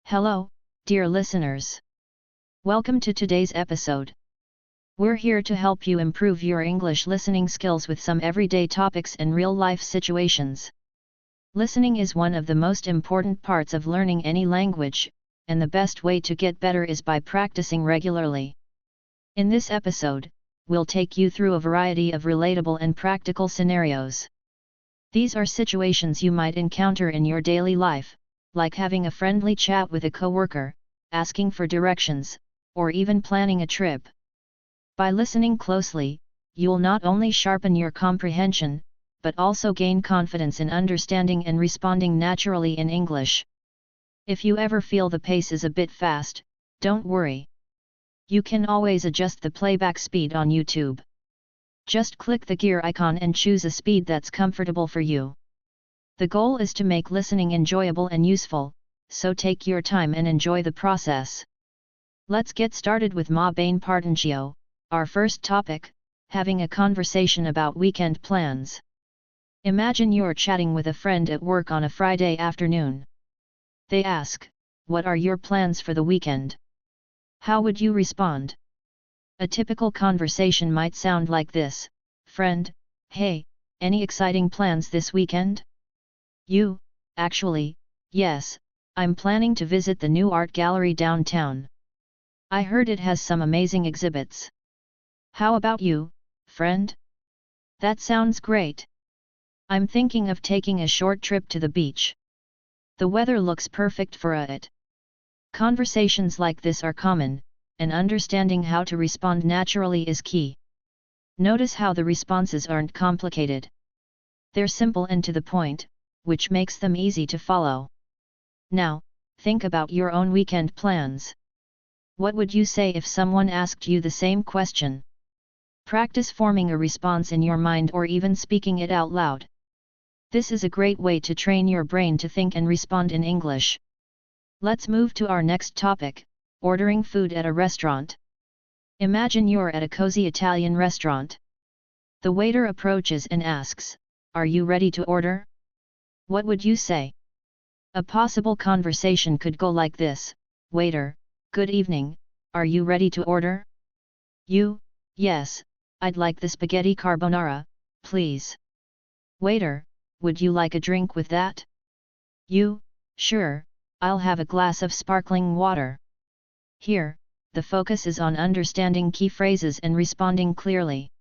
Hello, dear listeners. Welcome to today's episode. We're here to help you improve your English listening skills with some everyday topics and real-life situations. Listening is one of the most important parts of learning any language, and the best way to get better is by practicing regularly. In this episode, we'll take you through a variety of relatable and practical scenarios. These are situations you might encounter in your daily life, like having a friendly chat with a coworker, asking for directions, or even planning a trip. By listening closely, you'll not only sharpen your comprehension, but also gain confidence in understanding and responding naturally in English. If you ever feel the pace is a bit fast, don't worry. You can always adjust the playback speed on YouTube. Just click the gear icon and choose a speed that's comfortable for you. The goal is to make listening enjoyable and useful, so take your time and enjoy the process. Let's get started with Ma Bain Partengio, our first topic, having a conversation about weekend plans. Imagine you're chatting with a friend at work on a Friday afternoon. They ask, "What are your plans for the weekend?" How would you respond? A typical conversation might sound like this: "Friend, hey, any exciting plans this weekend?" "You, actually, yes, I'm planning to visit the new art gallery downtown. I heard it has some amazing exhibits. How about you, friend?" "That sounds great. I'm thinking of taking a short trip to the beach. The weather looks perfect for it." Conversations like this are common, and understanding how to respond naturally is key. Notice how the responses aren't complicated. They're simple and to the point, which makes them easy to follow. Now, think about your own weekend plans. What would you say if someone asked you the same question? Practice forming a response in your mind or even speaking it out loud. This is a great way to train your brain to think and respond in English. Let's move to our next topic, ordering food at a restaurant. Imagine you're at a cozy Italian restaurant. The waiter approaches and asks, "Are you ready to order?" What would you say? A possible conversation could go like this: "Waiter, good evening, are you ready to order?" You, "Yes, I'd like the spaghetti carbonara, please." Waiter, "Would you like a drink with that?" You, "Sure, I'll have a glass of sparkling water." Here, the focus is on understanding key phrases and responding clearly.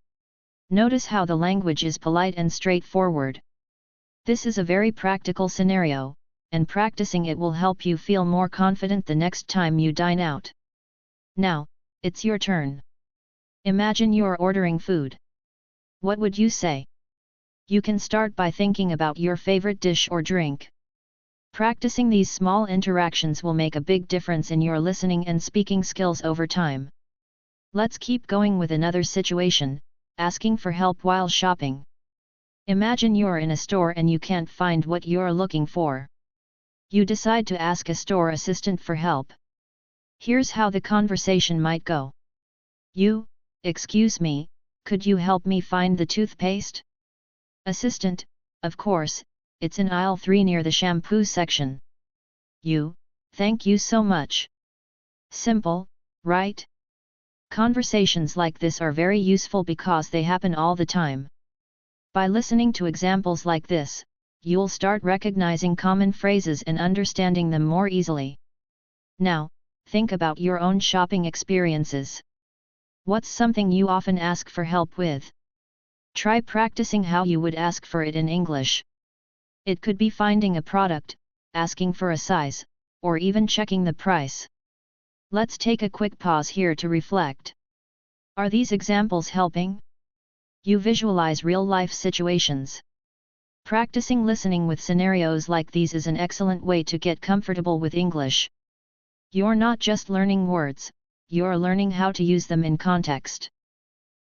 Notice how the language is polite and straightforward. This is a very practical scenario, and practicing it will help you feel more confident the next time you dine out. Now, it's your turn. Imagine you're ordering food. What would you say? You can start by thinking about your favorite dish or drink. Practicing these small interactions will make a big difference in your listening and speaking skills over time. Let's keep going with another situation, asking for help while shopping. Imagine you're in a store and you can't find what you're looking for. You decide to ask a store assistant for help. Here's how the conversation might go. You, "Excuse me, could you help me find the toothpaste?" Assistant, "Of course, it's in aisle 3 near the shampoo section." You, "Thank you so much." Simple, right? Conversations like this are very useful because they happen all the time. By listening to examples like this, you'll start recognizing common phrases and understanding them more easily. Now, think about your own shopping experiences. What's something you often ask for help with? Try practicing how you would ask for it in English. It could be finding a product, asking for a size, or even checking the price. Let's take a quick pause here to reflect. Are these examples helping? You visualize real-life situations. Practicing listening with scenarios like these is an excellent way to get comfortable with English. You're not just learning words, you're learning how to use them in context.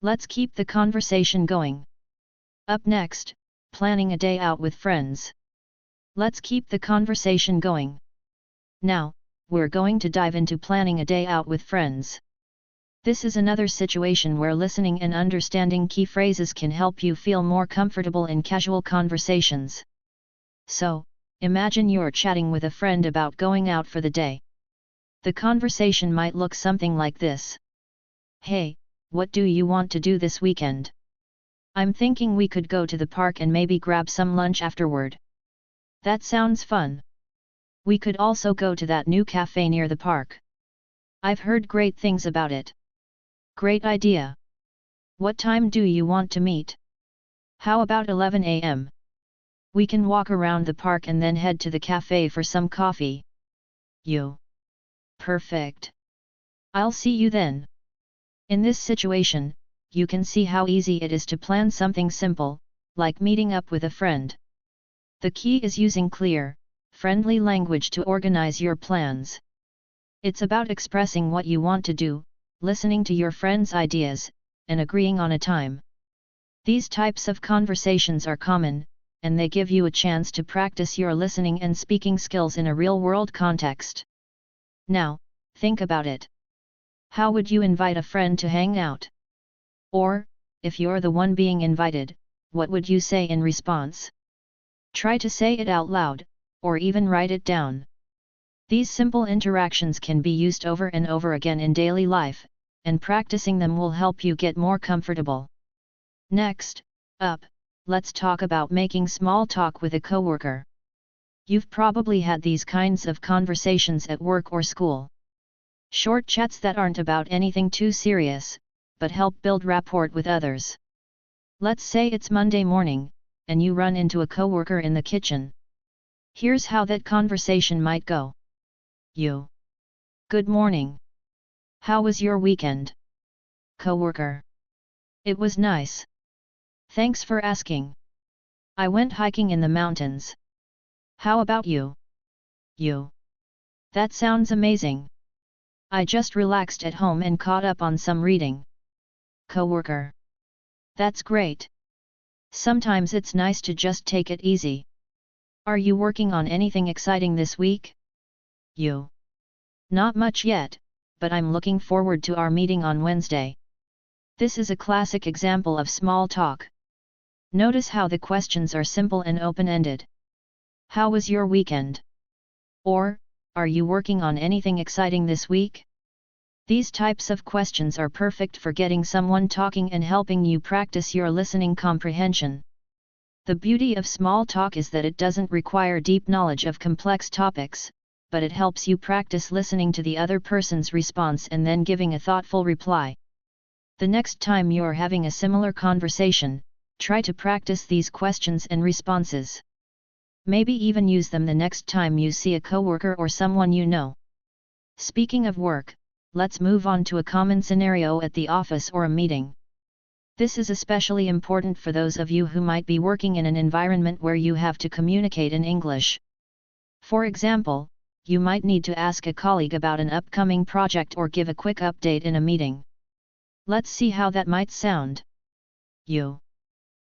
Let's keep the conversation going. Up next, planning a day out with friends. Let's keep the conversation going. Now, we're going to dive into planning a day out with friends. This is another situation where listening and understanding key phrases can help you feel more comfortable in casual conversations. So, imagine you're chatting with a friend about going out for the day. The conversation might look something like this. Hey, what do you want to do this weekend? I'm thinking we could go to the park and maybe grab some lunch afterward. That sounds fun. We could also go to that new cafe near the park. I've heard great things about it. Great idea. What time do you want to meet? How about 11 a.m.? We can walk around the park and then head to the cafe for some coffee. You. Perfect. I'll see you then. In this situation, you can see how easy it is to plan something simple, like meeting up with a friend. The key is using clear, friendly language to organize your plans. It's about expressing what you want to do, listening to your friend's ideas, and agreeing on a time. These types of conversations are common, and they give you a chance to practice your listening and speaking skills in a real-world context. Now, think about it. How would you invite a friend to hang out? Or, if you're the one being invited, what would you say in response? Try to say it out loud, or even write it down. These simple interactions can be used over and over again in daily life, and practicing them will help you get more comfortable. Next up, let's talk about making small talk with a coworker. You've probably had these kinds of conversations at work or school. Short chats that aren't about anything too serious, but help build rapport with others. Let's say it's Monday morning, and you run into a coworker in the kitchen. Here's how that conversation might go. You. Good morning. How was your weekend? Coworker. It was nice. Thanks for asking. I went hiking in the mountains. How about you? You. That sounds amazing. I just relaxed at home and caught up on some reading. Coworker. That's great. Sometimes it's nice to just take it easy. Are you working on anything exciting this week? You. Not much yet, but I'm looking forward to our meeting on Wednesday. This is a classic example of small talk. Notice how the questions are simple and open-ended. How was your weekend? Or, are you working on anything exciting this week? These types of questions are perfect for getting someone talking and helping you practice your listening comprehension. The beauty of small talk is that it doesn't require deep knowledge of complex topics, but it helps you practice listening to the other person's response and then giving a thoughtful reply. The next time you're having a similar conversation, try to practice these questions and responses. Maybe even use them the next time you see a coworker or someone you know. Speaking of work, let's move on to a common scenario at the office or a meeting. This is especially important for those of you who might be working in an environment where you have to communicate in English. For example, you might need to ask a colleague about an upcoming project or give a quick update in a meeting. Let's see how that might sound. You.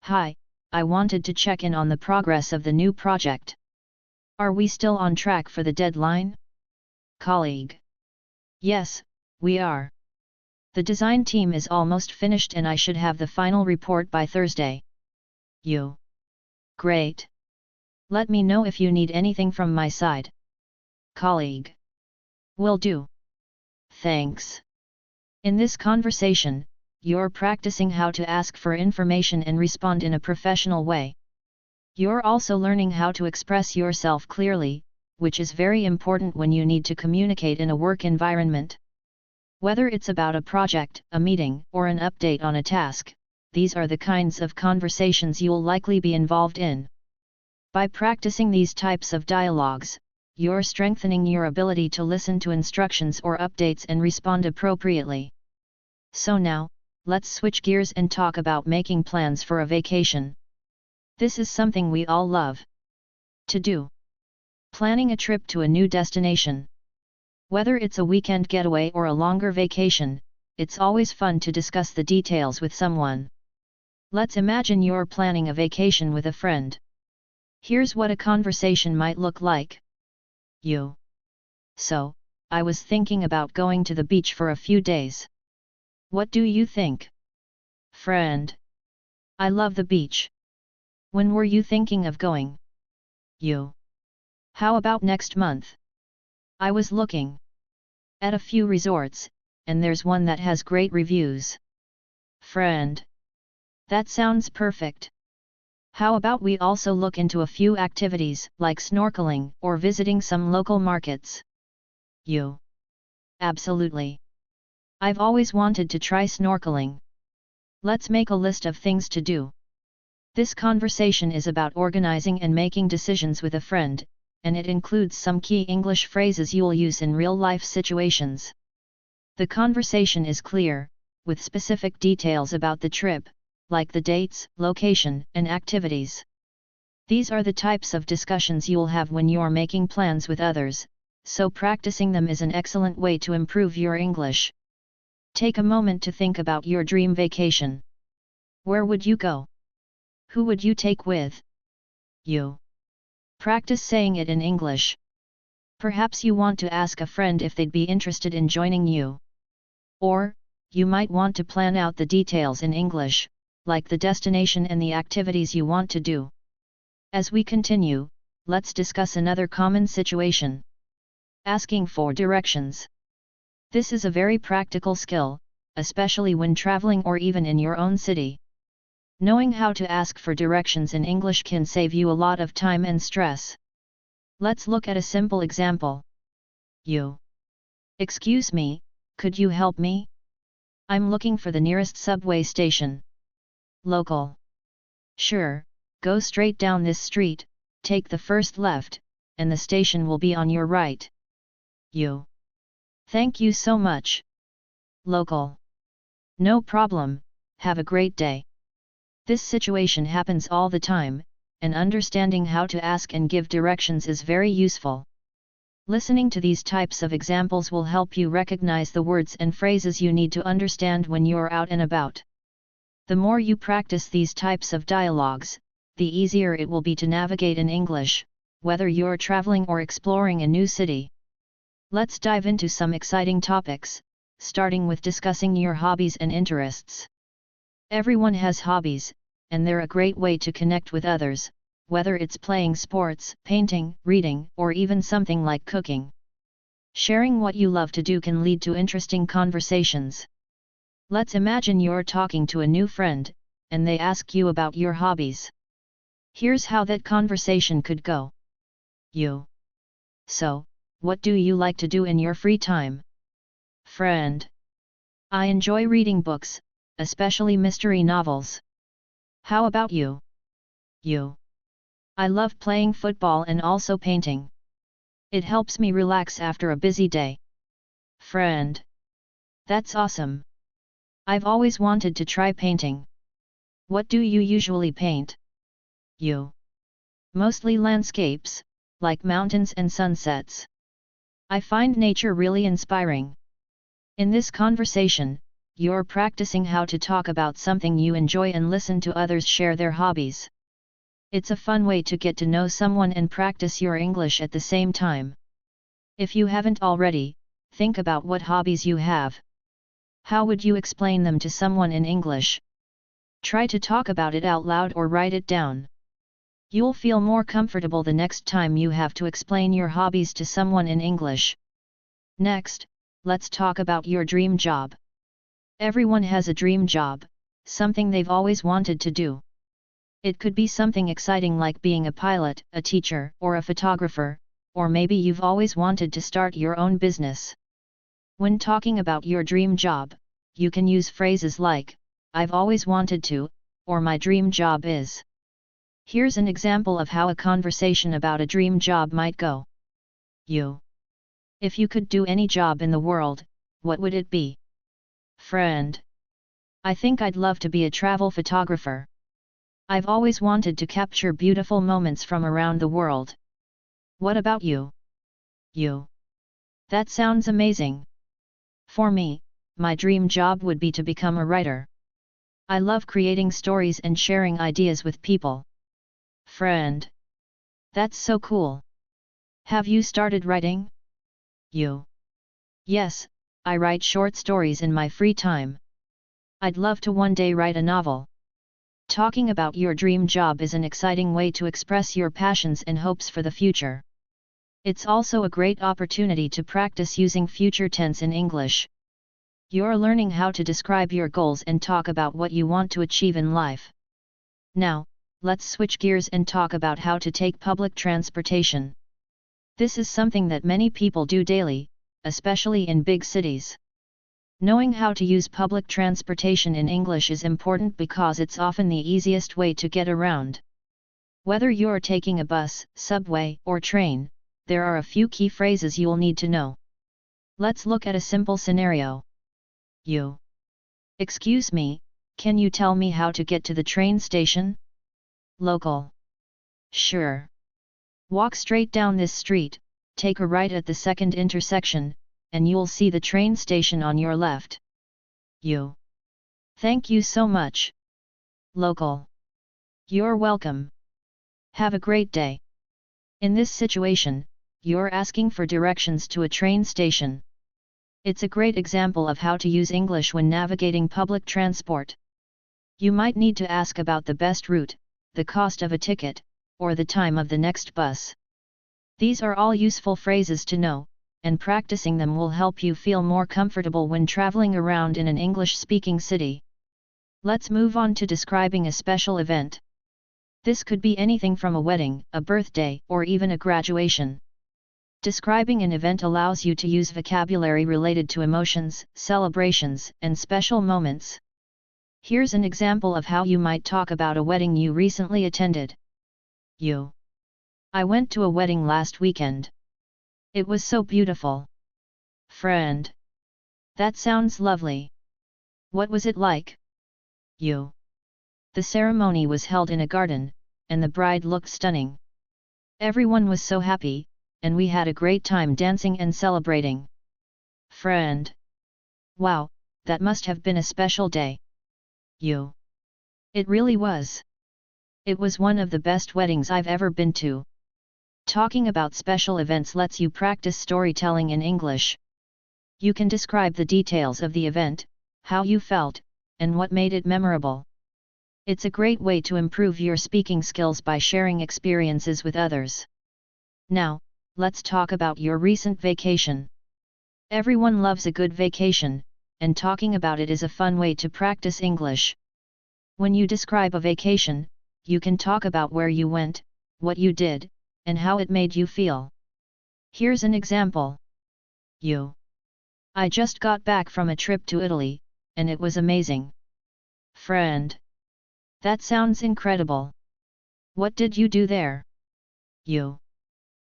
Hi, I wanted to check in on the progress of the new project. Are we still on track for the deadline? Colleague. Yes, we are. The design team is almost finished and I should have the final report by Thursday. You. Great. Let me know if you need anything from my side. Colleague. Will do. Thanks. In this conversation, you're practicing how to ask for information and respond in a professional way. You're also learning how to express yourself clearly, which is very important when you need to communicate in a work environment. Whether it's about a project, a meeting, or an update on a task, these are the kinds of conversations you'll likely be involved in. By practicing these types of dialogues, you're strengthening your ability to listen to instructions or updates and respond appropriately. So now, let's switch gears and talk about making plans for a vacation. This is something we all love to do. Planning a trip to a new destination. Whether it's a weekend getaway or a longer vacation, it's always fun to discuss the details with someone. Let's imagine you're planning a vacation with a friend. Here's what a conversation might look like. You. So, I was thinking about going to the beach for a few days. What do you think? Friend. I love the beach. When were you thinking of going? You. How about next month? I was looking. at a few resorts, and there's one that has great reviews. Friend. That sounds perfect. How about we also look into a few activities like snorkeling or visiting some local markets? You. Absolutely. I've always wanted to try snorkeling. Let's make a list of things to do. This conversation is about organizing and making decisions with a friend, and it includes some key English phrases you'll use in real-life situations. The conversation is clear, with specific details about the trip, like the dates, location, and activities. These are the types of discussions you'll have when you're making plans with others, so practicing them is an excellent way to improve your English. Take a moment to think about your dream vacation. Where would you go? Who would you take with you? Practice saying it in English. Perhaps you want to ask a friend if they'd be interested in joining you. Or, you might want to plan out the details in English, like the destination and the activities you want to do. As we continue, let's discuss another common situation. Asking for directions. This is a very practical skill, especially when traveling or even in your own city. Knowing how to ask for directions in English can save you a lot of time and stress. Let's look at a simple example. You. Excuse me, could you help me? I'm looking for the nearest subway station. Local. Sure, go straight down this street, take the first left, and the station will be on your right. You. Thank you so much. Local. No problem, have a great day. This situation happens all the time, and understanding how to ask and give directions is very useful. Listening to these types of examples will help you recognize the words and phrases you need to understand when you're out and about. The more you practice these types of dialogues, the easier it will be to navigate in English, whether you're traveling or exploring a new city. Let's dive into some exciting topics, starting with discussing your hobbies and interests. Everyone has hobbies, and they're a great way to connect with others, whether it's playing sports, painting, reading, or even something like cooking. Sharing what you love to do can lead to interesting conversations. Let's imagine you're talking to a new friend, and they ask you about your hobbies. Here's how that conversation could go. You. So, what do you like to do in your free time? Friend. I enjoy reading books, especially mystery novels. How about you? You. I love playing football and also painting. It helps me relax after a busy day. Friend. That's awesome. I've always wanted to try painting. What do you usually paint? You. Mostly landscapes, like mountains and sunsets. I find nature really inspiring. In this conversation, you're practicing how to talk about something you enjoy and listen to others share their hobbies. It's a fun way to get to know someone and practice your English at the same time. If you haven't already, think about what hobbies you have. How would you explain them to someone in English? Try to talk about it out loud or write it down. You'll feel more comfortable the next time you have to explain your hobbies to someone in English. Next, let's talk about your dream job. Everyone has a dream job, something they've always wanted to do. It could be something exciting like being a pilot, a teacher, or a photographer, or maybe you've always wanted to start your own business. When talking about your dream job, you can use phrases like, I've always wanted to, or my dream job is. Here's an example of how a conversation about a dream job might go. You. If you could do any job in the world, what would it be? Friend. I think I'd love to be a travel photographer. I've always wanted to capture beautiful moments from around the world. What about you? You. That sounds amazing. For me, my dream job would be to become a writer. I love creating stories and sharing ideas with people. Friend. That's so cool. Have you started writing? You. Yes, I write short stories in my free time. I'd love to one day write a novel. Talking about your dream job is an exciting way to express your passions and hopes for the future. It's also a great opportunity to practice using future tense in English. You're learning how to describe your goals and talk about what you want to achieve in life. Now, let's switch gears and talk about how to take public transportation. This is something that many people do daily, especially in big cities. Knowing how to use public transportation in English is important because it's often the easiest way to get around. Whether you're taking a bus, subway, or train, there are a few key phrases you'll need to know. Let's look at a simple scenario. You. Excuse me, can you tell me how to get to the train station? Local. Sure. Walk straight down this street, take a right at the second intersection, and you'll see the train station on your left. You. Thank you so much. Local. You're welcome. Have a great day. In this situation, you're asking for directions to a train station. It's a great example of how to use English when navigating public transport. You might need to ask about the best route, the cost of a ticket, or the time of the next bus. These are all useful phrases to know, and practicing them will help you feel more comfortable when traveling around in an English-speaking city. Let's move on to describing a special event. This could be anything from a wedding, a birthday, or even a graduation. Describing an event allows you to use vocabulary related to emotions, celebrations, and special moments. Here's an example of how you might talk about a wedding you recently attended. You. I went to a wedding last weekend. It was so beautiful. Friend. That sounds lovely. What was it like? You. The ceremony was held in a garden, and the bride looked stunning. Everyone was so happy, and we had a great time dancing and celebrating. Friend. Wow, that must have been a special day. You. It really was. It was one of the best weddings I've ever been to. Talking about special events lets you practice storytelling in English. You can describe the details of the event, how you felt, and what made it memorable. It's a great way to improve your speaking skills by sharing experiences with others. Now, let's talk about your recent vacation. Everyone loves a good vacation, and talking about it is a fun way to practice English. When you describe a vacation, you can talk about where you went, what you did, and how it made you feel. Here's an example. You. I just got back from a trip to Italy, and it was amazing. Friend. That sounds incredible. What did you do there? You.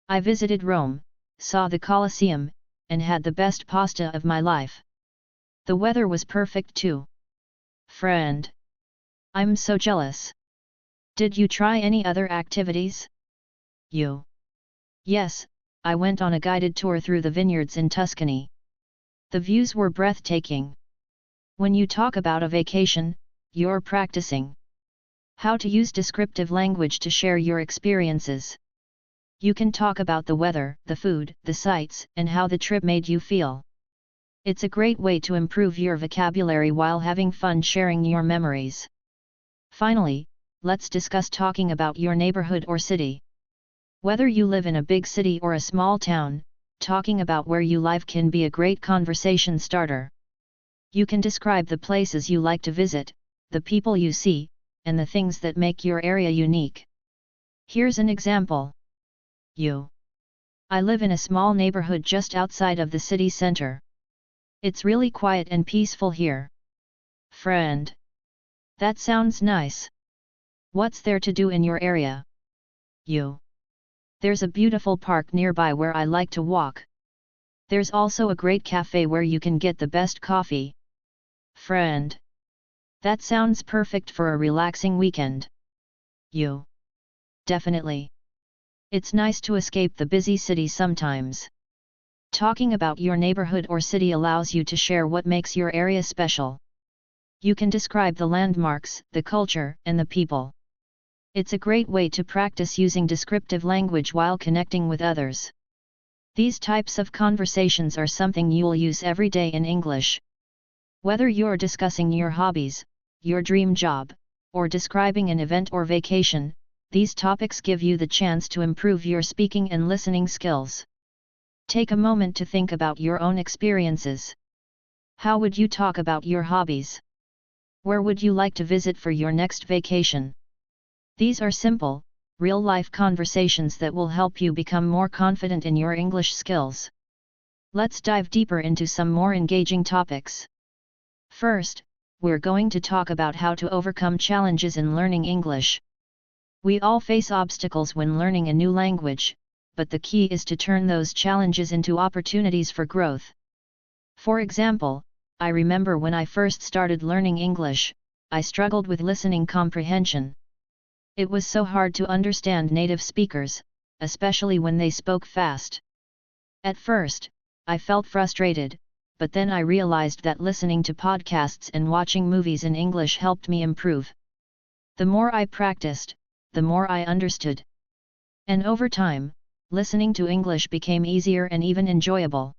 I visited Rome, saw the Colosseum, and had the best pasta of my life. The weather was perfect too. Friend. I'm so jealous. Did you try any other activities? You. Yes, I went on a guided tour through the vineyards in Tuscany. The views were breathtaking. When you talk about a vacation, you're practicing how to use descriptive language to share your experiences. You can talk about the weather, the food, the sights, and how the trip made you feel. It's a great way to improve your vocabulary while having fun sharing your memories. Finally, let's discuss talking about your neighborhood or city. Whether you live in a big city or a small town, talking about where you live can be a great conversation starter. You can describe the places you like to visit, the people you see, and the things that make your area unique. Here's an example. You. I live in a small neighborhood just outside of the city center. It's really quiet and peaceful here. Friend. That sounds nice. What's there to do in your area? You. There's a beautiful park nearby where I like to walk. There's also a great cafe where you can get the best coffee. Friend. That sounds perfect for a relaxing weekend. You. Definitely. It's nice to escape the busy city sometimes. Talking about your neighborhood or city allows you to share what makes your area special. You can describe the landmarks, the culture, and the people. It's a great way to practice using descriptive language while connecting with others. These types of conversations are something you'll use every day in English. Whether you're discussing your hobbies, your dream job, or describing an event or vacation, these topics give you the chance to improve your speaking and listening skills. Take a moment to think about your own experiences. How would you talk about your hobbies? Where would you like to visit for your next vacation? These are simple, real-life conversations that will help you become more confident in your English skills. Let's dive deeper into some more engaging topics. First, we're going to talk about how to overcome challenges in learning English. We all face obstacles when learning a new language, but the key is to turn those challenges into opportunities for growth. For example, I remember when I first started learning English, I struggled with listening comprehension. It was so hard to understand native speakers, especially when they spoke fast. At first, I felt frustrated, but then I realized that listening to podcasts and watching movies in English helped me improve. The more I practiced, the more I understood. And over time, listening to English became easier and even enjoyable.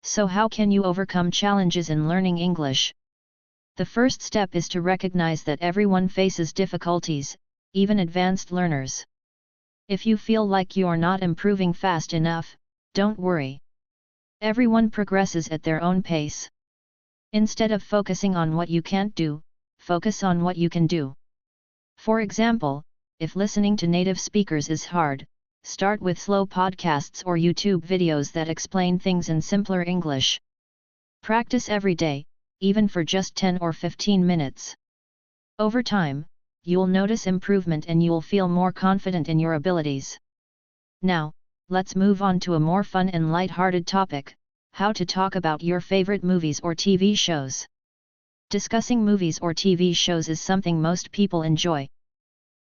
So how can you overcome challenges in learning English? The first step is to recognize that everyone faces difficulties, even advanced learners. If you feel like you're not improving fast enough, don't worry. Everyone progresses at their own pace. Instead of focusing on what you can't do, focus on what you can do. For example, if listening to native speakers is hard, start with slow podcasts or YouTube videos that explain things in simpler English. Practice every day, even for just 10 or 15 minutes. Over time, you'll notice improvement and you'll feel more confident in your abilities. Now, let's move on to a more fun and light-hearted topic: how to talk about your favorite movies or TV shows. Discussing movies or TV shows is something most people enjoy.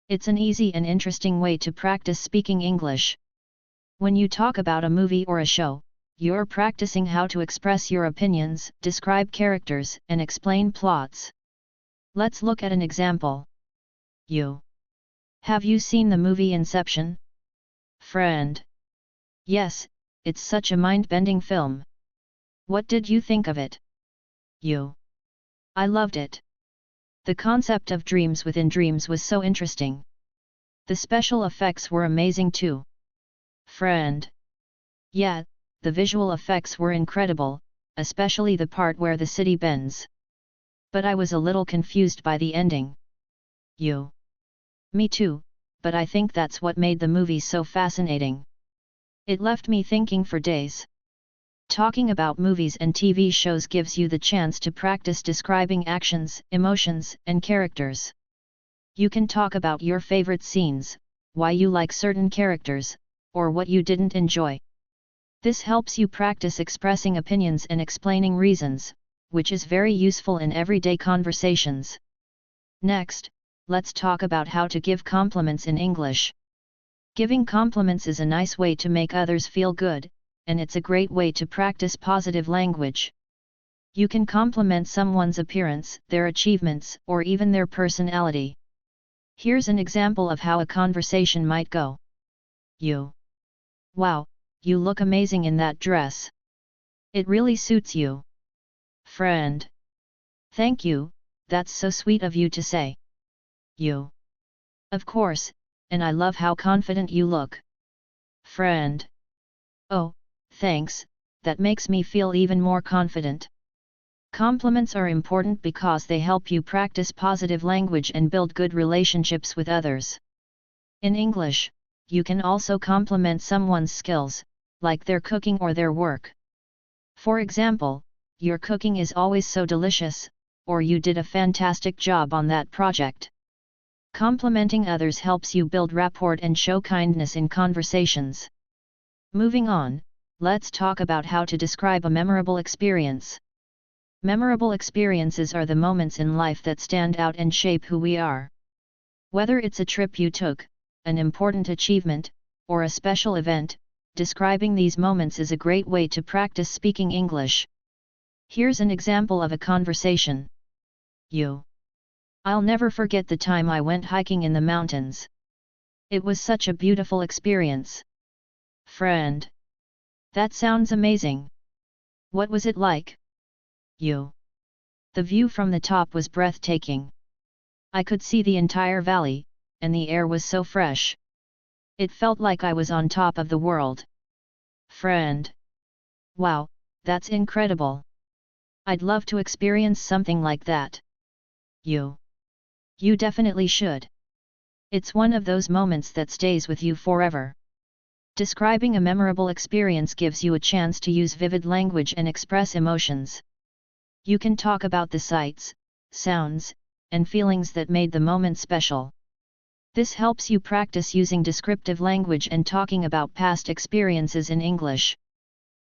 It's an easy and interesting way to practice speaking English. When you talk about a movie or a show, you're practicing how to express your opinions, describe characters, and explain plots. Let's look at an example. Have you seen the movie Inception? Friend. Yes, it's such a mind-bending film. What did you think of it? I loved it. The concept of dreams within dreams was so interesting. The special effects were amazing too. Friend. Yeah, the visual effects were incredible, especially the part where the city bends. But I was a little confused by the ending. Me too, but I think that's what made the movie so fascinating. It left me thinking for days. Talking about movies and TV shows gives you the chance to practice describing actions, emotions, and characters. You can talk about your favorite scenes, why you like certain characters, or what you didn't enjoy. This helps you practice expressing opinions and explaining reasons, which is very useful in everyday conversations. Next, let's talk about how to give compliments in English. Giving compliments is a nice way to make others feel good, and it's a great way to practice positive language. You can compliment someone's appearance, their achievements, or even their personality. Here's an example of how a conversation might go. Wow, you look amazing in that dress. It really suits you. Friend. Thank you, that's so sweet of you to say. Of course, and I love how confident you look. Friend. Oh, thanks, that makes me feel even more confident. Compliments are important because they help you practice positive language and build good relationships with others. In English, you can also compliment someone's skills, like their cooking or their work. For example, your cooking is always so delicious, or you did a fantastic job on that project. Complimenting others helps you build rapport and show kindness in conversations. Moving on, let's talk about how to describe a memorable experience. Memorable experiences are the moments in life that stand out and shape who we are. Whether it's a trip you took, an important achievement, or a special event, describing these moments is a great way to practice speaking English. Here's an example of a conversation. I'll never forget the time I went hiking in the mountains. It was such a beautiful experience. Friend. That sounds amazing. What was it like? The view from the top was breathtaking. I could see the entire valley, and the air was so fresh. It felt like I was on top of the world. Friend. Wow, that's incredible. I'd love to experience something like that. You definitely should. It's one of those moments that stays with you forever. Describing a memorable experience gives you a chance to use vivid language and express emotions. You can talk about the sights, sounds, and feelings that made the moment special. This helps you practice using descriptive language and talking about past experiences in English.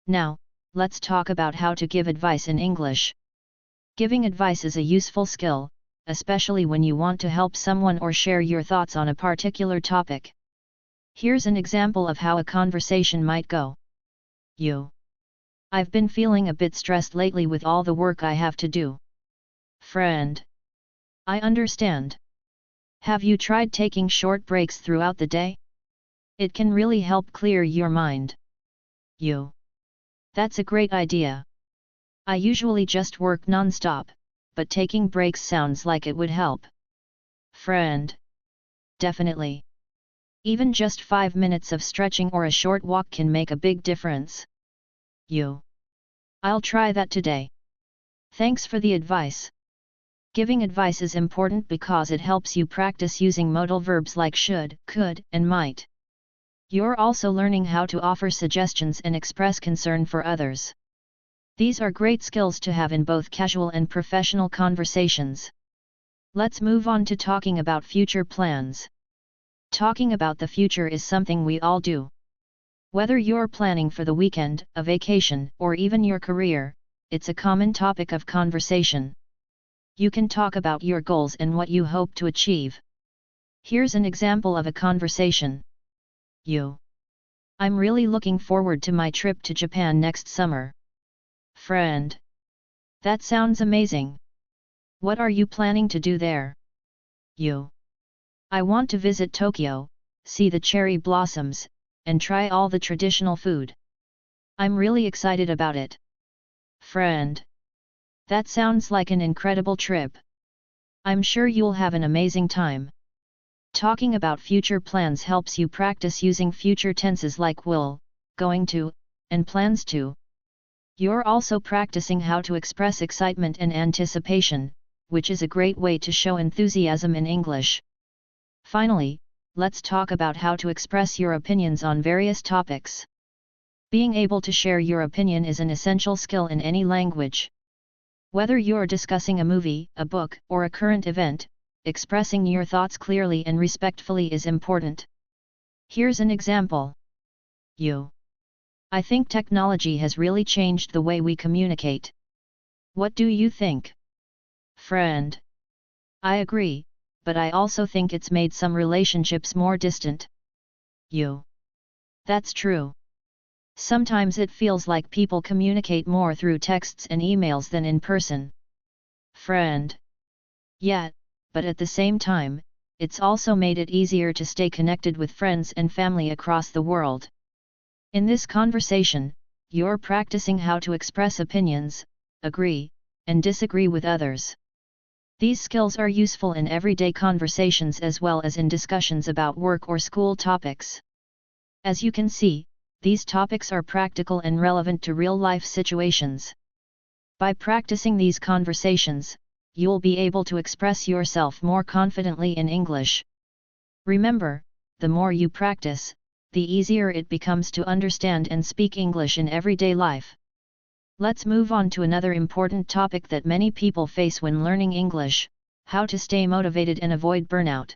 Now, let's talk about how to give advice in English. Giving advice is a useful skill, especially when you want to help someone or share your thoughts on a particular topic. Here's an example of how a conversation might go. I've been feeling a bit stressed lately with all the work I have to do. Friend. I understand. Have you tried taking short breaks throughout the day? It can really help clear your mind. That's a great idea. I usually just work non-stop, but taking breaks sounds like it would help. Friend. Definitely. Even just 5 minutes of stretching or a short walk can make a big difference. I'll try that today. Thanks for the advice. Giving advice is important because it helps you practice using modal verbs like should, could, and might. You're also learning how to offer suggestions and express concern for others. These are great skills to have in both casual and professional conversations. Let's move on to talking about future plans. Talking about the future is something we all do. Whether you're planning for the weekend, a vacation, or even your career, it's a common topic of conversation. You can talk about your goals and what you hope to achieve. Here's an example of a conversation. I'm really looking forward to my trip to Japan next summer. Friend. That sounds amazing. What are you planning to do there? I want to visit Tokyo, see the cherry blossoms, and try all the traditional food. I'm really excited about it. Friend. That sounds like an incredible trip. I'm sure you'll have an amazing time. Talking about future plans helps you practice using future tenses like will, going to, and plans to. You're also practicing how to express excitement and anticipation, which is a great way to show enthusiasm in English. Finally, let's talk about how to express your opinions on various topics. Being able to share your opinion is an essential skill in any language. Whether you're discussing a movie, a book, or a current event, expressing your thoughts clearly and respectfully is important. Here's an example. I think technology has really changed the way we communicate. What do you think? Friend. I agree, but I also think it's made some relationships more distant. That's true. Sometimes it feels like people communicate more through texts and emails than in person. Friend. Yeah, but at the same time, it's also made it easier to stay connected with friends and family across the world. In this conversation, you're practicing how to express opinions, agree, and disagree with others. These skills are useful in everyday conversations as well as in discussions about work or school topics. As you can see, these topics are practical and relevant to real-life situations. By practicing these conversations, you'll be able to express yourself more confidently in English. Remember, the more you practice, the easier it becomes to understand and speak English in everyday life. Let's move on to another important topic that many people face when learning English: how to stay motivated and avoid burnout.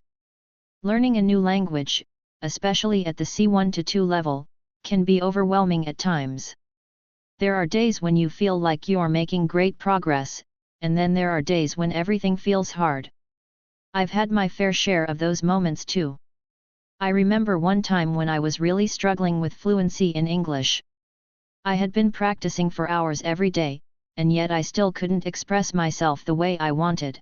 Learning a new language, especially at the C1 to 2 level, can be overwhelming at times. There are days when you feel like you're making great progress, and then there are days when everything feels hard. I've had my fair share of those moments too. I remember one time when I was really struggling with fluency in English. I had been practicing for hours every day, and yet I still couldn't express myself the way I wanted.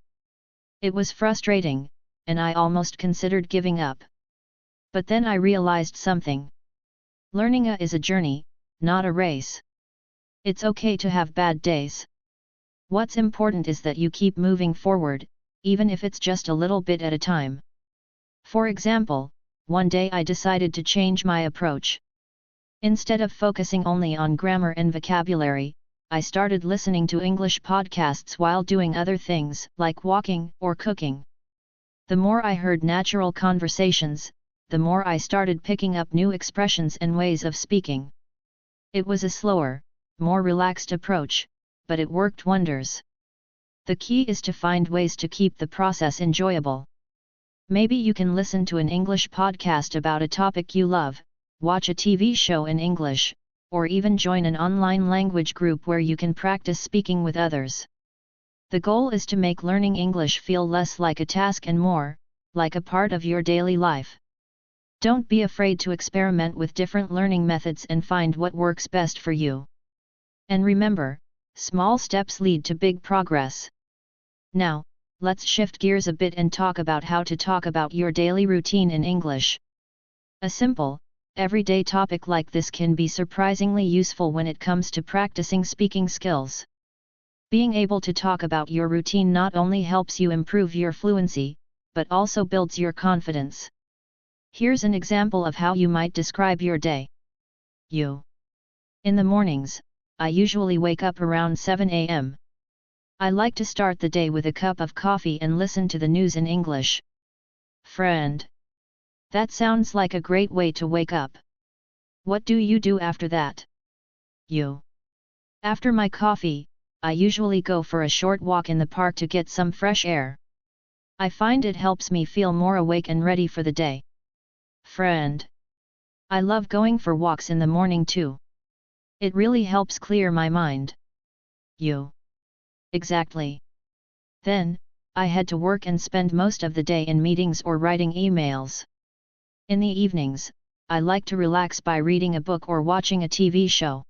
It was frustrating, and I almost considered giving up. But then I realized something. Learning is a journey, not a race. It's okay to have bad days. What's important is that you keep moving forward, even if it's just a little bit at a time. For example, one day I decided to change my approach. Instead of focusing only on grammar and vocabulary, I started listening to English podcasts while doing other things, like walking or cooking. The more I heard natural conversations, the more I started picking up new expressions and ways of speaking. It was a slower, more relaxed approach, but it worked wonders. The key is to find ways to keep the process enjoyable. Maybe you can listen to an English podcast about a topic you love, watch a TV show in English, or even join an online language group where you can practice speaking with others. The goal is to make learning English feel less like a task and more like a part of your daily life. Don't be afraid to experiment with different learning methods and find what works best for you. And remember, small steps lead to big progress. Now, let's shift gears a bit and talk about how to talk about your daily routine in English. A simple, everyday topic like this can be surprisingly useful when it comes to practicing speaking skills. Being able to talk about your routine not only helps you improve your fluency, but also builds your confidence. Here's an example of how you might describe your day. In the mornings, I usually wake up around 7 a.m. I like to start the day with a cup of coffee and listen to the news in English. Friend. That sounds like a great way to wake up. What do you do after that? After my coffee, I usually go for a short walk in the park to get some fresh air. I find it helps me feel more awake and ready for the day. Friend. I love going for walks in the morning too. It really helps clear my mind. Exactly. Then, I head to work and spend most of the day in meetings or writing emails. In the evenings, I like to relax by reading a book or watching a TV show.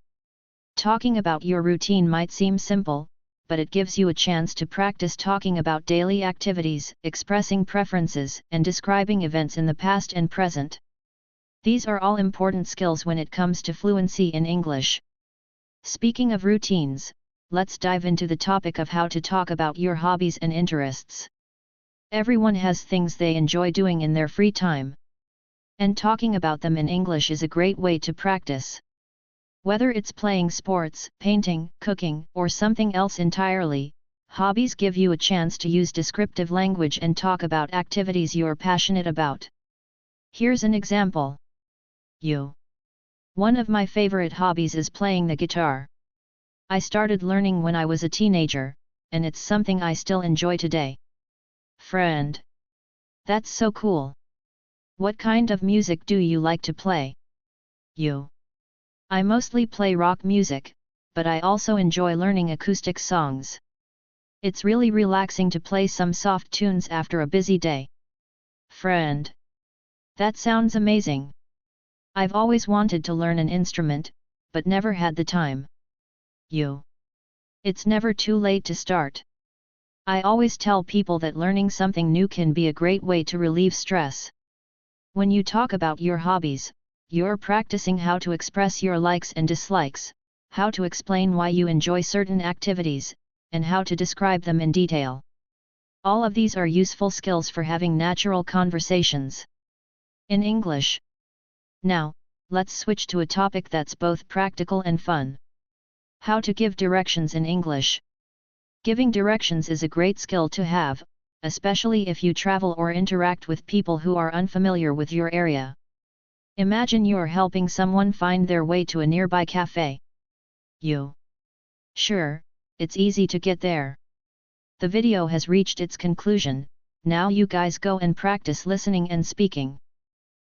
Talking about your routine might seem simple, but it gives you a chance to practice talking about daily activities, expressing preferences, and describing events in the past and present. These are all important skills when it comes to fluency in English. Speaking of routines, let's dive into the topic of how to talk about your hobbies and interests. Everyone has things they enjoy doing in their free time. And talking about them in English is a great way to practice. Whether it's playing sports, painting, cooking, or something else entirely, hobbies give you a chance to use descriptive language and talk about activities you're passionate about. Here's an example. One of my favorite hobbies is playing the guitar. I started learning when I was a teenager, and it's something I still enjoy today. Friend. That's so cool. What kind of music do you like to play? I mostly play rock music, but I also enjoy learning acoustic songs. It's really relaxing to play some soft tunes after a busy day. Friend. That sounds amazing. I've always wanted to learn an instrument, but never had the time. It's never too late to start. I always tell people that learning something new can be a great way to relieve stress. When you talk about your hobbies, you're practicing how to express your likes and dislikes, how to explain why you enjoy certain activities, and how to describe them in detail. All of these are useful skills for having natural conversations in English. Now, let's switch to a topic that's both practical and fun. How to give directions in English. Giving directions is a great skill to have, especially if you travel or interact with people who are unfamiliar with your area. Imagine you're helping someone find their way to a nearby cafe. Sure, it's easy to get there. The video has reached its conclusion, now you guys go and practice listening and speaking.